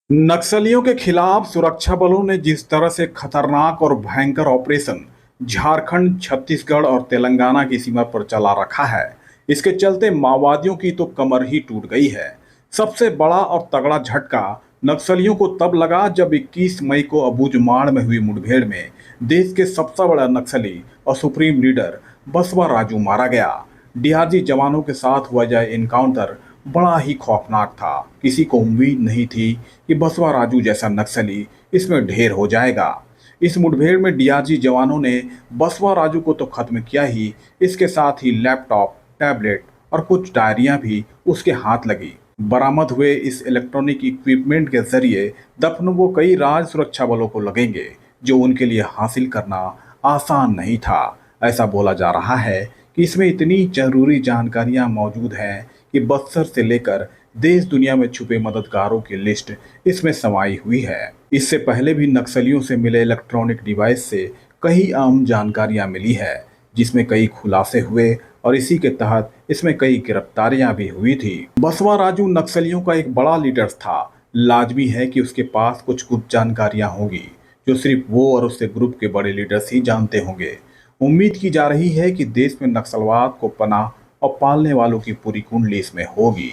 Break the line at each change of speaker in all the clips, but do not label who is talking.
नक्सलियों के खिलाफ सुरक्षा बलों ने जिस तरह से खतरनाक और भयंकर ऑपरेशन झारखंड, छत्तीसगढ़ और तेलंगाना की सीमा पर चला रखा है, इसके चलते माओवादियों की तो कमर ही टूट गई है। सबसे बड़ा और तगड़ा झटका नक्सलियों को तब लगा जब 21 मई को अबूझमाड़ में हुई मुठभेड़ में देश के सबसे बड़ा नक्सली और सुप्रीम लीडर बसवा राजू मारा गया। डीआरजी जवानों के साथ हुआ यह एनकाउंटर बड़ा ही खौफनाक था। किसी को उम्मीद नहीं थी कि बसवा राजू जैसा नक्सली इसमें ढेर हो जाएगा। इस मुठभेड़ में डीआरजी जवानों ने बसवा राजू को तो खत्म किया ही, इसके साथ ही लैपटॉप, टैबलेट और कुछ डायरियां भी उसके हाथ लगी। बरामद हुए इस इलेक्ट्रॉनिक इक्विपमेंट के जरिए दफन वो कई राज्य सुरक्षा बलों को लगेंगे, जो उनके लिए हासिल करना आसान नहीं था। ऐसा बोला जा रहा है कि इसमें इतनी जरूरी जानकारियां मौजूद हैं कि बक्सर से लेकर देश दुनिया में छुपे मददगारों की लिस्ट इसमें समाई हुई है। इससे पहले भी नक्सलियों से मिले इलेक्ट्रॉनिक डिवाइस से कई अहम जानकारियां मिली है, जिसमें कई खुलासे हुए और इसी के तहत इसमें कई गिरफ्तारियां भी हुई थी। बसवा राजू नक्सलियों का एक बड़ा लीडर था। लाजमी है कि उसके पास कुछ गुप्त जानकारियां होंगी, जो सिर्फ वो और उसके ग्रुप के बड़े लीडर्स ही जानते होंगे। उम्मीद की जा रही है कि देश में नक्सलवाद को पनाह और पालने वालों की पूरी कुंडली इसमें होगी।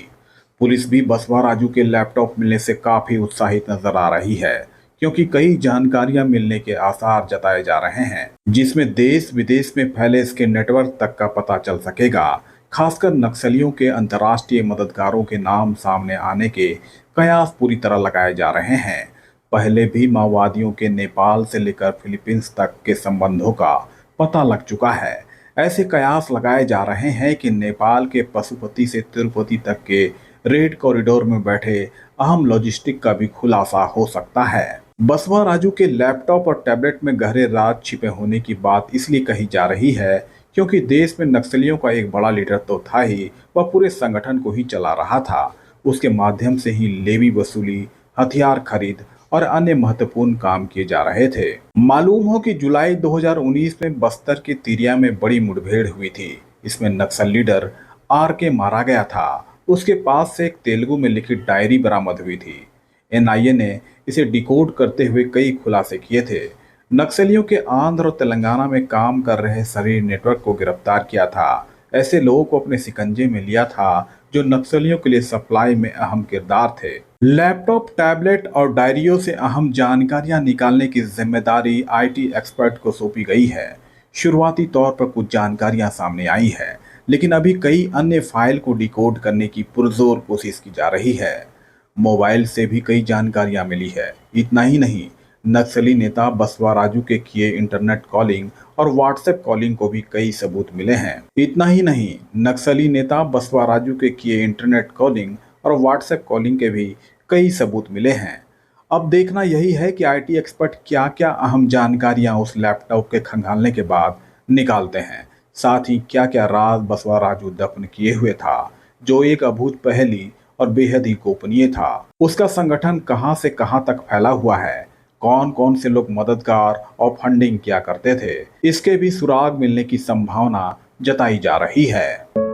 पुलिस भी बसवा राजू के लैपटॉप मिलने से काफी उत्साहित नजर आ रही है, क्योंकि कई जानकारियां मिलने के आसार जताए जा रहे हैं, जिसमें देश विदेश में फैले इसके नेटवर्क तक का पता चल सकेगा। खासकर नक्सलियों के अंतर्राष्ट्रीय मददगारों के नाम सामने आने के कयास पूरी तरह लगाए जा रहे हैं। पहले भी माओवादियों के नेपाल से लेकर फिलीपींस तक के संबंधों का पता लग चुका है। ऐसे कयास लगाए जा रहे हैं कि नेपाल के पशुपति से तिरुपति तक के रेड कॉरिडोर में बैठे अहम लॉजिस्टिक का भी खुलासा हो सकता है। बसवा राजू के लैपटॉप और टैबलेट में गहरे राज छिपे होने की बात इसलिए कही जा रही है क्योंकि देश में नक्सलियों का एक बड़ा लीडर तो था ही, वह पूरे संगठन को ही चला रहा था। उसके माध्यम से ही लेवी वसूली, हथियार खरीद और अन्य महत्वपूर्ण काम किए जा रहे थे। मालूम हो कि जुलाई 2019 में बस्तर के तिरिया में बड़ी मुठभेड़ हुई थी। इसमें नक्सल लीडर आर के मारा गया था। उसके पास से एक तेलुगु में लिखी डायरी बरामद हुई थी। एनआईए ने इसे डिकोड करते हुए कई खुलासे किए थे। नक्सलियों के आंध्र और तेलंगाना में काम कर रहे शरीर नेटवर्क को गिरफ्तार किया था। ऐसे लोगों को अपने शिकंजे में लिया था जो नक्सलियों के लिए सप्लाई में अहम किरदार थे। लैपटॉप, टैबलेट और डायरियों से अहम जानकारियां निकालने की जिम्मेदारी आईटी एक्सपर्ट को सौंपी गई है। शुरुआती तौर पर कुछ जानकारियां सामने आई है, लेकिन अभी कई अन्य फाइल को डिकोड करने की पुरजोर कोशिश की जा रही है। मोबाइल से भी कई जानकारियां मिली है। इतना ही नहीं, नक्सली नेता बसवा राजू के किए इंटरनेट कॉलिंग और व्हाट्सएप कॉलिंग को भी कई सबूत मिले हैं। इतना ही नहीं, नक्सली नेता बसवा राजू के किए इंटरनेट कॉलिंग और व्हाट्सएप कॉलिंग के भी कई सबूत मिले हैं। अब देखना यही है कि आईटी एक्सपर्ट क्या क्या अहम जानकारियां उस लैपटॉप के खंगालने के बाद निकालते हैं। साथ ही क्या क्या राज बसवा राजू दफन किए हुए था, जो एक अभूत पहेली और बेहद ही गोपनीय था। उसका संगठन कहां से कहां तक फैला हुआ है, कौन कौन से लोग मददगार और फंडिंग किया करते थे, इसके भी सुराग मिलने की संभावना जताई जा रही है।